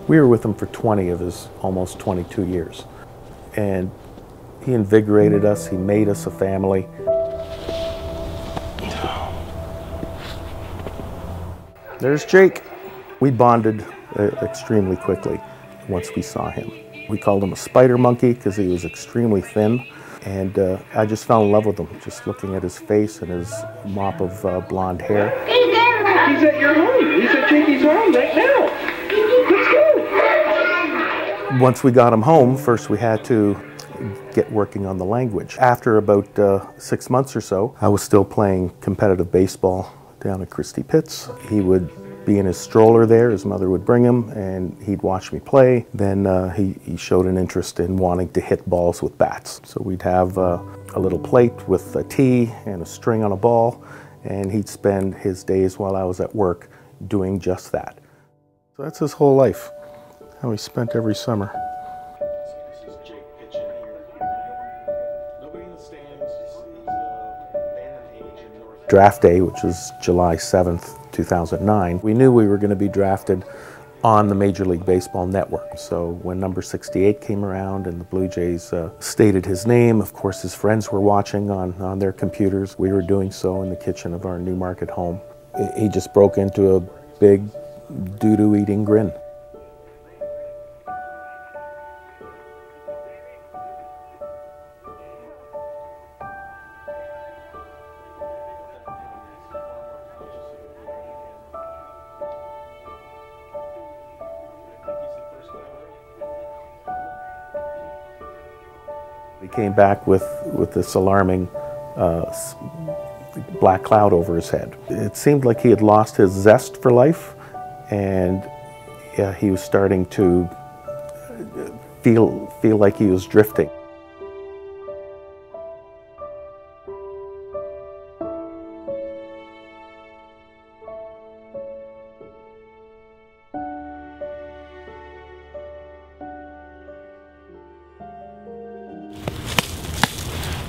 We were with him for 20 of his almost 22 years. And he invigorated us, he made us a family. There's Jake. We bonded extremely quickly once we saw him. We called him a spider monkey because he was extremely thin. And I just fell in love with him, just looking at his face and his mop of blonde hair. He's at your home. He's at Jakey's home right now. Let's go. Once we got him home, first we had to get working on the language. After about 6 months or so, I was still playing competitive baseball down at Christie Pitts. He would be in his stroller there, his mother would bring him, and he'd watch me play. Then he showed an interest in wanting to hit balls with bats. So we'd have a little plate with a tee and a string on a ball, and he'd spend his days while I was at work doing just that. So that's his whole life, how he spent every summer. This is Jake pitching here. Nobody in the stands. He's band age in North. Draft day, which was July 7th, 2009, we knew we were going to be drafted on the Major League Baseball network. So when number 68 came around and the Blue Jays stated his name, of course his friends were watching on their computers. We were doing so in the kitchen of our Newmarket home. He just broke into a big doo-doo eating grin. He came back with this alarming black cloud over his head. It seemed like he had lost his zest for life, and he was starting to feel like he was drifting.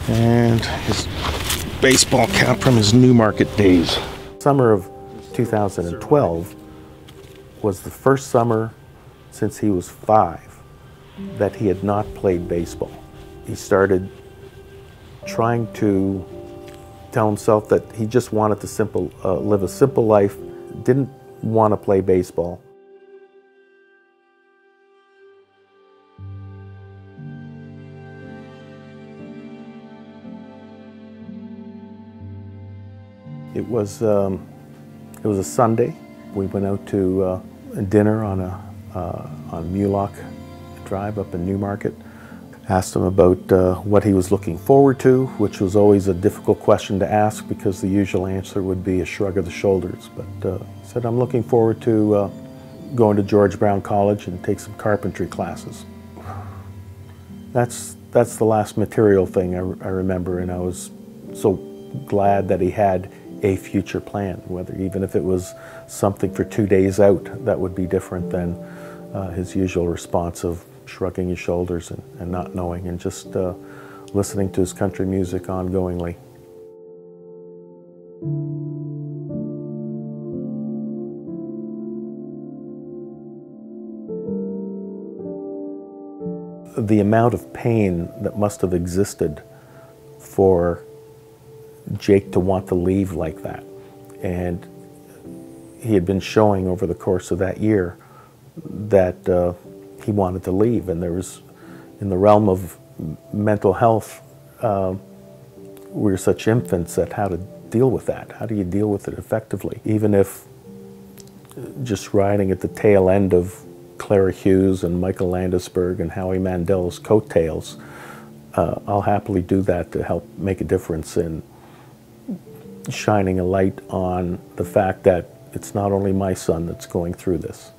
And his baseball cap from his Newmarket days. Summer of 2012 was the first summer since he was 5 that he had not played baseball. He started trying to tell himself that he just wanted to live a simple life, didn't want to play baseball. It was a Sunday. We went out to dinner on Mulock Drive up in Newmarket. Asked him about what he was looking forward to, which was always a difficult question to ask because the usual answer would be a shrug of the shoulders. But he said, I'm looking forward to going to George Brown College and take some carpentry classes. That's the last material thing I remember, and I was so glad that he had a future plan, even if it was something for 2 days out, that would be different than his usual response of shrugging his shoulders and not knowing, and just listening to his country music ongoingly. The amount of pain that must have existed for Jake to want to leave like that. And he had been showing over the course of that year that he wanted to leave. And there was, in the realm of mental health, we were such infants at how to deal with that. How do you deal with it effectively? Even if just riding at the tail end of Clara Hughes and Michael Landisberg and Howie Mandel's coattails, I'll happily do that to help make a difference in shining a light on the fact that it's not only my son that's going through this.